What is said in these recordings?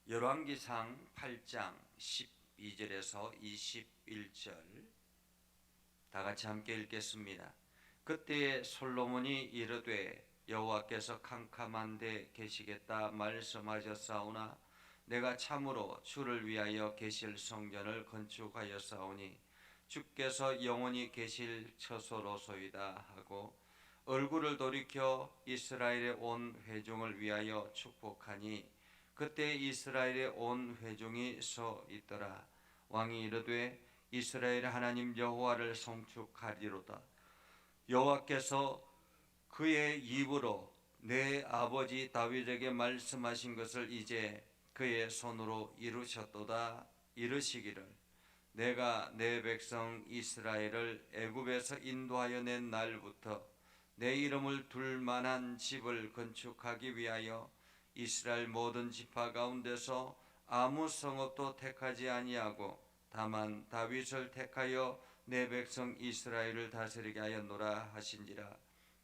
열왕기상 8장 12절에서 21절 다 같이 함께 읽겠습니다. 그때에 솔로몬이 이르되 여호와께서 캄캄한 데 계시겠다 말씀하셨사오나 내가 참으로 주를 위하여 계실 성전을 건축하였사오니 주께서 영원히 계실 처소로소이다 하고 얼굴을 돌이켜 이스라엘의 온 회중을 위하여 축복하니 그때 이스라엘의 온 회중이 서 있더라. 왕이 이르되 이스라엘 하나님 여호와를 송축하리로다. 여호와께서 그의 입으로 내 아버지 다윗에게 말씀하신 것을 이제 그의 손으로 이루셨도다. 이르시기를 내가 내 백성 이스라엘을 애굽에서 인도하여 낸 날부터 내 이름을 둘 만한 집을 건축하기 위하여 이스라엘 모든 지파 가운데서 아무 성읍도 택하지 아니하고 다만 다윗을 택하여 내 백성 이스라엘을 다스리게 하였노라 하신지라.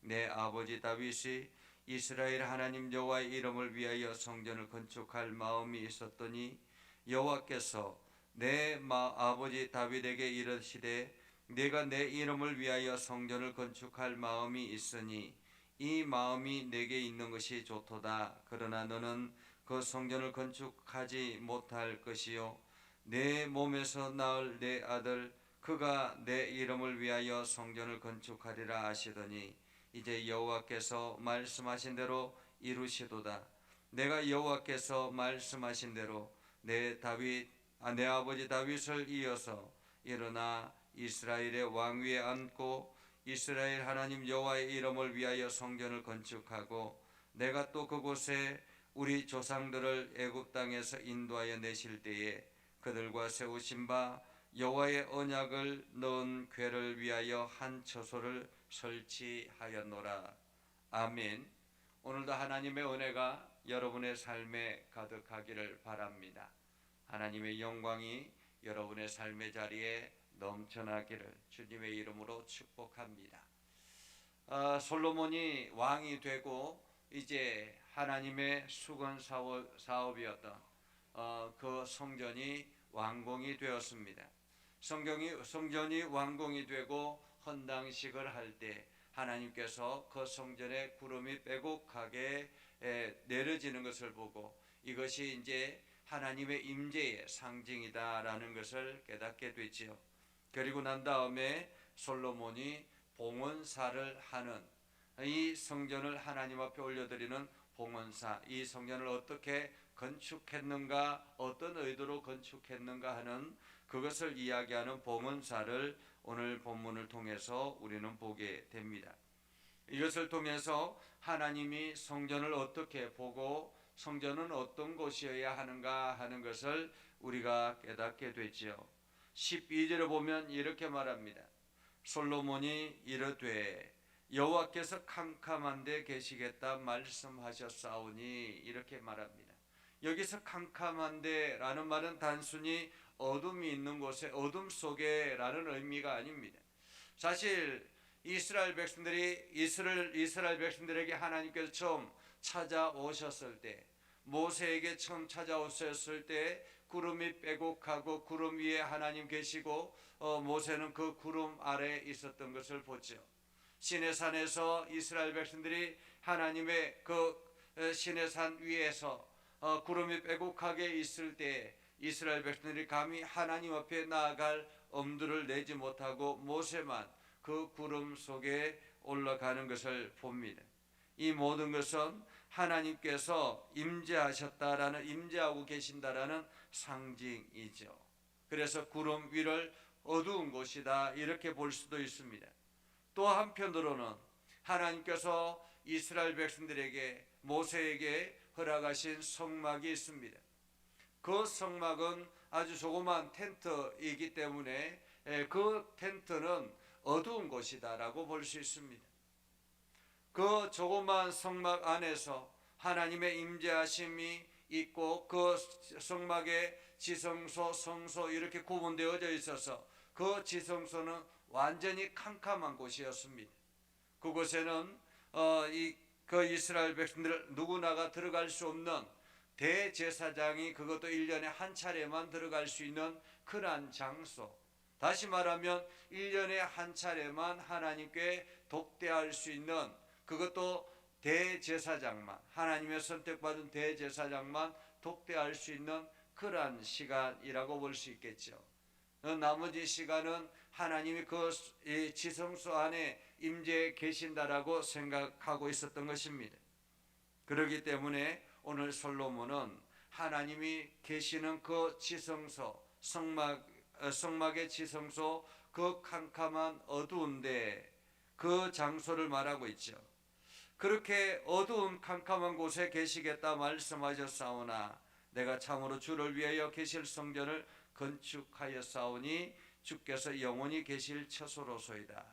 내 아버지 다윗이 이스라엘 하나님 여호와의 이름을 위하여 성전을 건축할 마음이 있었더니 여호와께서 내 아버지 다윗에게 이르시되 내가 내 이름을 위하여 성전을 건축할 마음이 있으니 이 마음이 내게 있는 것이 좋도다. 그러나 너는 그 성전을 건축하지 못할 것이요 내 몸에서 낳을 내 아들 그가 내 이름을 위하여 성전을 건축하리라 하시더니 이제 여호와께서 말씀하신 대로 이루시도다. 내가 여호와께서 말씀하신 대로 내 아버지 다윗을 이어서 일어나 이스라엘의 왕위에 앉고 이스라엘 하나님 여호와의 이름을 위하여 성전을 건축하고 내가 또 그곳에 우리 조상들을 애굽 땅에서 인도하여 내실 때에 그들과 세우신 바 여호와의 언약을 넣은 궤를 위하여 한 처소를 설치하였노라. 아멘. 오늘도 하나님의 은혜가 여러분의 삶에 가득하기를 바랍니다. 하나님의 영광이 여러분의 삶의 자리에 넘쳐나기를 주님의 이름으로 축복합니다. 솔로몬이 왕이 되고 이제 하나님의 수건 사업이었던 그 성전이 완공이 되었습니다. 성전이 완공이 되고 헌당식을 할 때 하나님께서 그 성전에 구름이 빼곡하게 내려지는 것을 보고 이것이 이제 하나님의 임재의 상징이다라는 것을 깨닫게 되지요. 그리고 난 다음에 솔로몬이 봉헌사를 하는 이 성전을 하나님 앞에 올려드리는 봉헌사, 이 성전을 어떻게 건축했는가, 어떤 의도로 건축했는가 하는 그것을 이야기하는 봉헌사를 오늘 본문을 통해서 우리는 보게 됩니다. 이것을 통해서 하나님이 성전을 어떻게 보고 성전은 어떤 곳이어야 하는가 하는 것을 우리가 깨닫게 되지요. 12절에 보면 이렇게 말합니다. 솔로몬이 이르되 여호와께서 캄캄한 데 계시겠다 말씀하셨사오니 이렇게 말합니다. 여기서 캄캄한 데라는 말은 단순히 어둠이 있는 곳에 어둠 속에 라는 의미가 아닙니다. 사실 이스라엘 백성들에게 하나님께서 처음 찾아오셨을 때 모세에게 처음 찾아오셨을 때 구름이 빼곡하고 구름 위에 하나님 계시고 모세는 그 구름 아래에 있었던 것을 보죠. 시내산에서 이스라엘 백성들이 하나님의 그 시내산 위에서 구름이 빼곡하게 있을 때 이스라엘 백성들이 감히 하나님 앞에 나아갈 엄두를 내지 못하고 모세만 그 구름 속에 올라가는 것을 봅니다. 이 모든 것은 하나님께서 임재하고 계신다라는 상징이죠. 그래서 구름 위를 어두운 곳이다 이렇게 볼 수도 있습니다. 또 한편으로는 하나님께서 이스라엘 백성들에게 모세에게 허락하신 성막이 있습니다. 그 성막은 아주 조그만 텐트이기 때문에 그 텐트는 어두운 곳이다라고 볼 수 있습니다. 그 조그만 성막 안에서 하나님의 임재하심이 있고 그 성막에 지성소, 성소 이렇게 구분되어져 있어서 그 지성소는 완전히 캄캄한 곳이었습니다. 그곳에는 그 이스라엘 백성들 누구나가 들어갈 수 없는 대제사장이 그것도 1년에 한 차례만 들어갈 수 있는 그러한 장소, 다시 말하면 1년에 한 차례만 하나님께 독대할 수 있는, 그것도 대제사장만, 하나님의 선택받은 대제사장만 독대할 수 있는 그러한 시간이라고 볼 수 있겠죠. 나머지 시간은 하나님이 그 지성소 안에 임재해 계신다라고 생각하고 있었던 것입니다. 그렇기 때문에 오늘 솔로몬은 하나님이 계시는 그 지성소, 성막의 지성소, 그 캄캄한 어두운데 그 장소를 말하고 있죠. 그렇게 어두운 캄캄한 곳에 계시겠다 말씀하셨사오나 내가 참으로 주를 위하여 계실 성전을 건축하였사오니 주께서 영원히 계실 처소로소이다.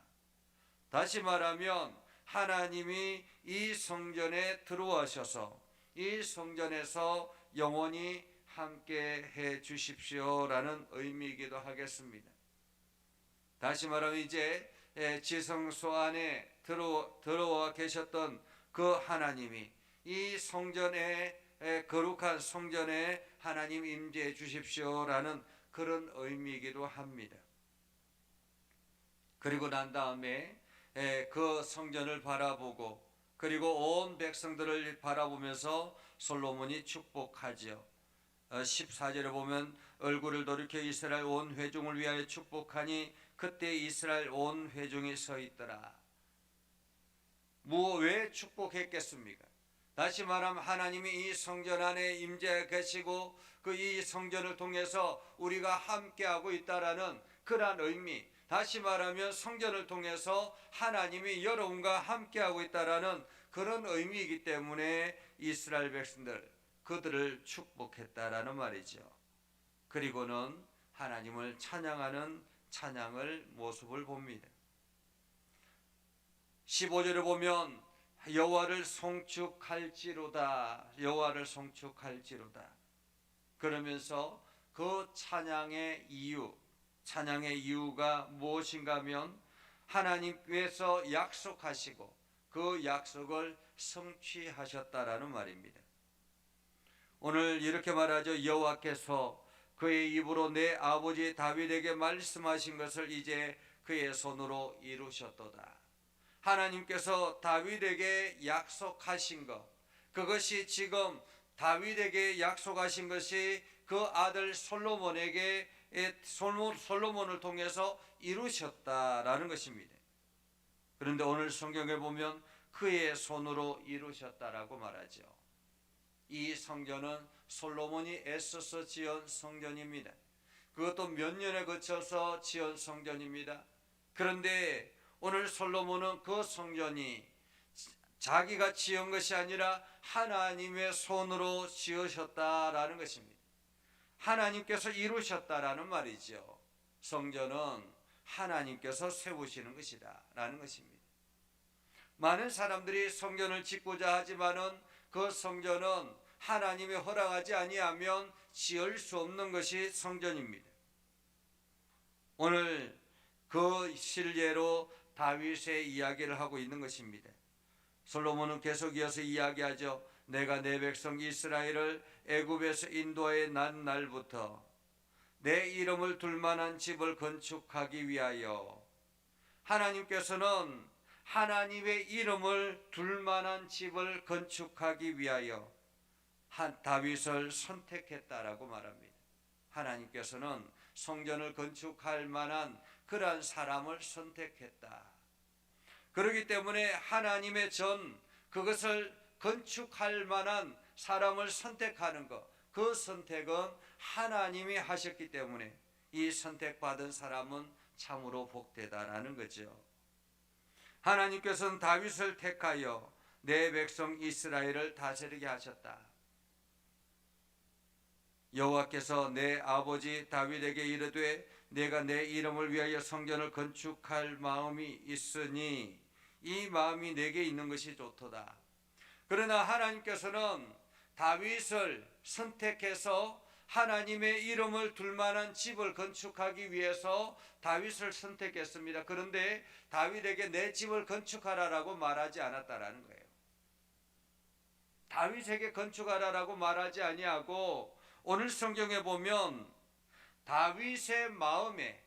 다시 말하면 하나님이 이 성전에 들어오셔서 이 성전에서 영원히 함께 해 주십시오라는 의미이기도 하겠습니다. 다시 말하면 이제 지성소 안에 들어와 계셨던 그 하나님이 이 성전에, 거룩한 성전에 하나님 임재해 주십시오라는 그런 의미이기도 합니다. 그리고 난 다음에 그 성전을 바라보고 그리고 온 백성들을 바라보면서 솔로몬이 축복하죠. 14절에 보면 얼굴을 돌이켜 이스라엘 온 회중을 위하여 축복하니 그때 이스라엘 온 회중이 서 있더라. 왜 축복했겠습니까? 다시 말하면 하나님이 이 성전 안에 임재해 계시고 그 이 성전을 통해서 우리가 함께하고 있다라는 그러한 의미, 다시 말하면 성전을 통해서 하나님이 여러분과 함께하고 있다라는 그런 의미이기 때문에 이스라엘 백성들, 그들을 축복했다라는 말이죠. 그리고는 하나님을 찬양하는 찬양을 모습을 봅니다. 15절에 보면 여호와를 송축할지로다, 여호와를 송축할지로다. 그러면서 그 찬양의 이유가 무엇인가 하면 하나님께서 약속하시고 그 약속을 성취하셨다라는 말입니다. 오늘 이렇게 말하죠. 여호와께서 그의 입으로 내 아버지 다윗에게 말씀하신 것을 이제 그의 손으로 이루셨도다. 하나님께서 다윗에게 약속하신 것, 그것이 지금 다윗에게 약속하신 것이 그 아들 솔로몬에게 솔로몬을 통해서 이루셨다라는 것입니다. 그런데 오늘 성경에 보면 그의 손으로 이루셨다라고 말하죠. 이 성전은 솔로몬이 애써서 지은 성전입니다. 그것도 몇 년에 거쳐서 지은 성전입니다. 그런데 오늘 솔로몬은 그 성전이 자기가 지은 것이 아니라 하나님의 손으로 지으셨다라는 것입니다. 하나님께서 이루셨다라는 말이죠. 성전은 하나님께서 세우시는 것이다 라는 것입니다. 많은 사람들이 성전을 짓고자 하지만은 그 성전은 하나님이 허락하지 아니하면 지을 수 없는 것이 성전입니다. 오늘 그 실례로 다윗의 이야기를 하고 있는 것입니다. 솔로몬은 계속 이어서 이야기하죠. 내가 내 백성 이스라엘을 애굽에서 인도해 난 날부터 내 이름을 둘만한 집을 건축하기 위하여, 하나님께서는 하나님의 이름을 둘만한 집을 건축하기 위하여 다윗을 선택했다라고 말합니다. 하나님께서는 성전을 건축할 만한 그러한 사람을 선택했다. 그렇기 때문에 하나님의 그것을 건축할 만한 사람을 선택하는 것, 그 선택은 하나님이 하셨기 때문에 이 선택받은 사람은 참으로 복되다라는 거죠. 하나님께서는 다윗을 택하여 내 백성 이스라엘을 다스리게 하셨다. 여호와께서 내 아버지 다윗에게 이르되 내가 내 이름을 위하여 성전을 건축할 마음이 있으니 이 마음이 내게 있는 것이 좋도다. 그러나 하나님께서는 다윗을 선택해서 하나님의 이름을 둘만한 집을 건축하기 위해서 다윗을 선택했습니다. 그런데 다윗에게 내 집을 건축하라라고 말하지 않았다라는 거예요. 다윗에게 건축하라라고 말하지 아니하고 오늘 성경에 보면 다윗의 마음에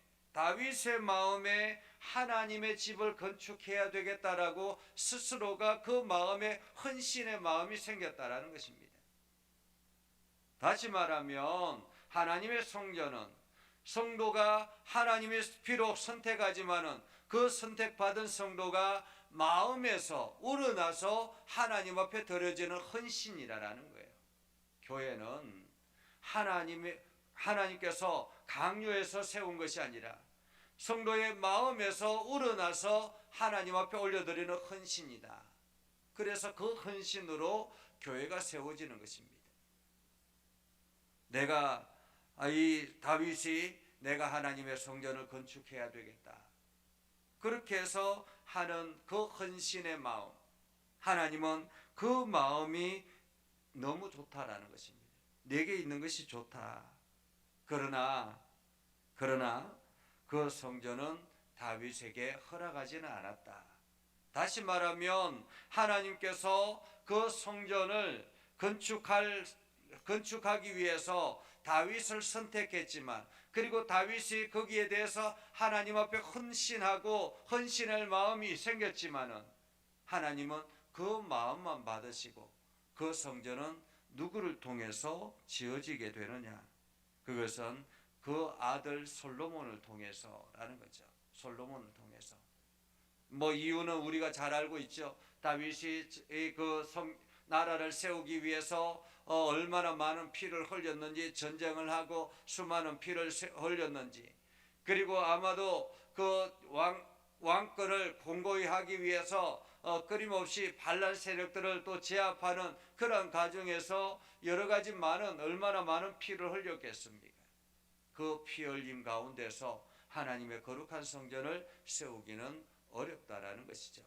하나님의 집을 건축해야 되겠다라고 스스로가 그 마음에 헌신의 마음이 생겼다라는 것입니다. 다시 말하면 하나님의 성전은 성도가 하나님의 비록 선택하지만은 그 선택받은 성도가 마음에서 우러나서 하나님 앞에 드려지는 헌신이라는 거예요. 교회는 하나님께서 강요해서 세운 것이 아니라 성도의 마음에서 우러나서 하나님 앞에 올려드리는 헌신이다. 그래서 그 헌신으로 교회가 세워지는 것입니다. 다윗이 내가 하나님의 성전을 건축해야 되겠다. 그렇게 해서 하는 그 헌신의 마음, 하나님은 그 마음이 너무 좋다라는 것입니다. 내게 있는 것이 좋다. 그러나 그 성전은 다윗에게 허락하지는 않았다. 다시 말하면 하나님께서 그 성전을 건축하기 위해서 다윗을 선택했지만, 그리고 다윗이 거기에 대해서 하나님 앞에 헌신할 마음이 생겼지만은 하나님은 그 마음만 받으시고 그 성전은 누구를 통해서 지어지게 되느냐? 그것은 그 아들 솔로몬을 통해서라는 거죠. 솔로몬을 통해서. 이유는 우리가 잘 알고 있죠. 다윗이 나라를 세우기 위해서 얼마나 많은 피를 흘렸는지, 전쟁을 하고 수많은 피를 흘렸는지, 그리고 아마도 그 왕권을 공고히 하기 위해서 끊임없이 반란 세력들을 또 제압하는 그런 과정에서 여러 가지 얼마나 많은 피를 흘렸겠습니까? 그 피 흘림 가운데서 하나님의 거룩한 성전을 세우기는 어렵다라는 것이죠.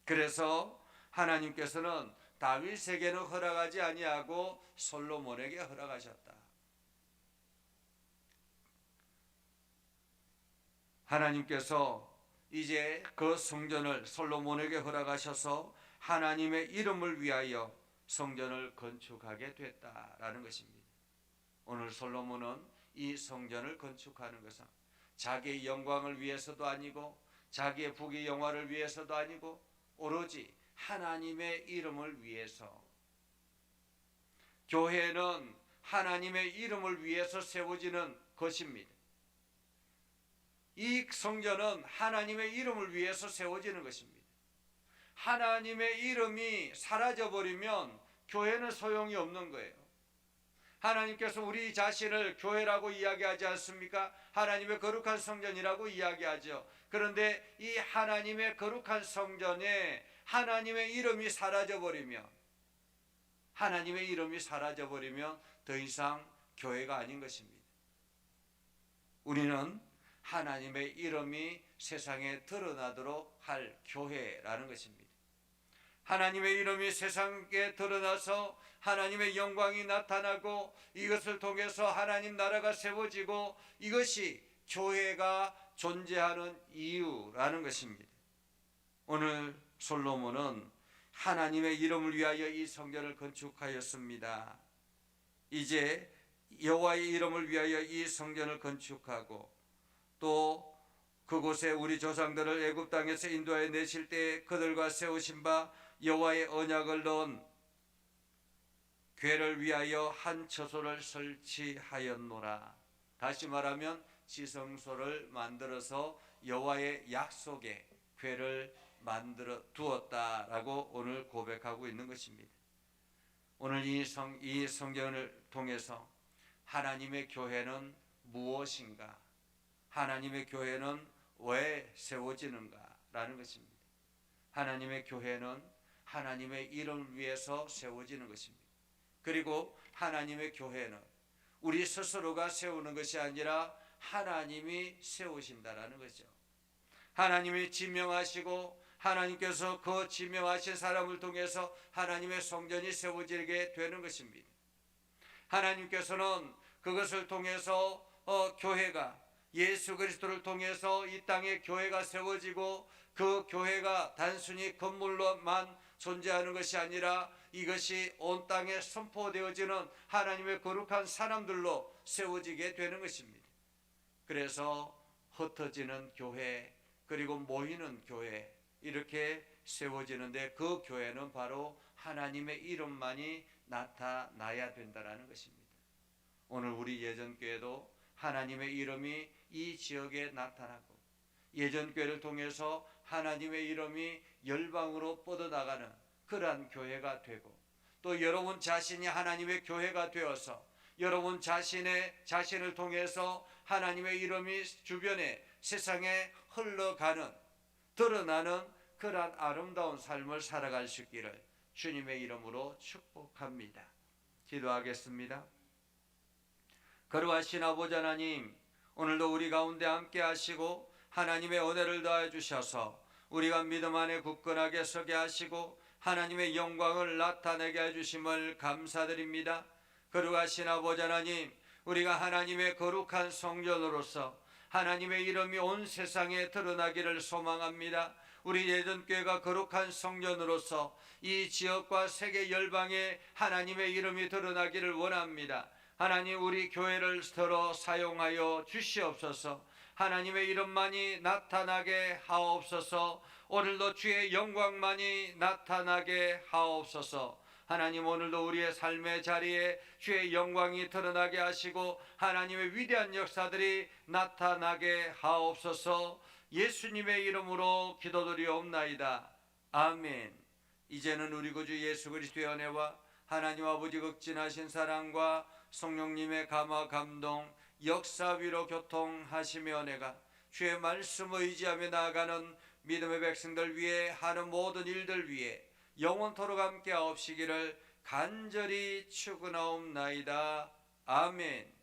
그래서 하나님께서는 다윗에게는 허락하지 아니하고 솔로몬에게 허락하셨다. 하나님께서 이제 그 성전을 솔로몬에게 허락하셔서 하나님의 이름을 위하여 성전을 건축하게 됐다라는 것입니다. 오늘 솔로몬은 이 성전을 건축하는 것은 자기의 영광을 위해서도 아니고 자기의 부귀 영화를 위해서도 아니고 오로지 하나님의 이름을 위해서. 교회는 하나님의 이름을 위해서 세워지는 것입니다. 이 성전은 하나님의 이름을 위해서 세워지는 것입니다. 하나님의 이름이 사라져버리면 교회는 소용이 없는 거예요. 하나님께서 우리 자신을 교회라고 이야기하지 않습니까? 하나님의 거룩한 성전이라고 이야기하죠. 그런데 이 하나님의 거룩한 성전에 하나님의 이름이 사라져버리면 더 이상 교회가 아닌 것입니다. 우리는 하나님의 이름이 세상에 드러나도록 할 교회라는 것입니다. 하나님의 이름이 세상에 드러나서 하나님의 영광이 나타나고 이것을 통해서 하나님 나라가 세워지고 이것이 교회가 존재하는 이유라는 것입니다. 오늘 솔로몬은 하나님의 이름을 위하여 이 성전을 건축하였습니다. 이제 여호와의 이름을 위하여 이 성전을 건축하고 또 그곳에 우리 조상들을 애굽 땅에서 인도하여 내실 때 그들과 세우신 바 여호와의 언약을 넣은 궤를 위하여 한 처소를 설치하였노라. 다시 말하면 지성소를 만들어서 여호와의 약속의 궤를 만들어 두었다라고 오늘 고백하고 있는 것입니다. 오늘 이 성경을 통해서 하나님의 교회는 무엇인가? 하나님의 교회는 왜 세워지는가라는 것입니다. 하나님의 교회는 하나님의 이름을 위해서 세워지는 것입니다. 그리고 하나님의 교회는 우리 스스로가 세우는 것이 아니라 하나님이 세우신다라는 거죠. 하나님이 지명하시고 하나님께서 그 지명하신 사람을 통해서 하나님의 성전이 세워지게 되는 것입니다. 하나님께서는 그것을 통해서 교회가 예수 그리스도를 통해서 이 땅에 교회가 세워지고 그 교회가 단순히 건물로만 존재하는 것이 아니라 이것이 온 땅에 선포되어지는 하나님의 거룩한 사람들로 세워지게 되는 것입니다. 그래서 흩어지는 교회, 그리고 모이는 교회, 이렇게 세워지는데 그 교회는 바로 하나님의 이름만이 나타나야 된다는 것입니다. 오늘 우리 예전교회도 하나님의 이름이 이 지역에 나타나고 예전교회를 통해서 하나님의 이름이 열방으로 뻗어나가는 그러한 교회가 되고, 또 여러분 자신이 하나님의 교회가 되어서 여러분 자신을 통해서 하나님의 이름이 주변에 세상에 흘러가는, 드러나는 그러한 아름다운 삶을 살아갈 수 있기를 주님의 이름으로 축복합니다. 기도하겠습니다. 거룩하신 아버지 하나님, 오늘도 우리 가운데 함께 하시고 하나님의 은혜를 더해 주셔서 우리가 믿음 안에 굳건하게 서게 하시고 하나님의 영광을 나타내게 해주심을 감사드립니다. 거룩하신 아버지 하나님, 우리가 하나님의 거룩한 성전으로서 하나님의 이름이 온 세상에 드러나기를 소망합니다. 우리 예전교회가 거룩한 성전으로서 이 지역과 세계 열방에 하나님의 이름이 드러나기를 원합니다. 하나님, 우리 교회를 들어 사용하여 주시옵소서. 하나님의 이름만이 나타나게 하옵소서. 오늘도 주의 영광만이 나타나게 하옵소서. 하나님, 오늘도 우리의 삶의 자리에 주의 영광이 드러나게 하시고 하나님의 위대한 역사들이 나타나게 하옵소서. 예수님의 이름으로 기도드리옵나이다. 아멘. 이제는 우리 구주 예수 그리스도의 은혜와 하나님 아버지 극진하신 사랑과 성령님의 감화 감동 역사 위로 교통하시며 은혜가 주의 말씀을 의지하며 나아가는 믿음의 백성들 위해 하는 모든 일들 위해 영원토록 함께 하옵시기를 간절히 축원하옵나이다. 아멘.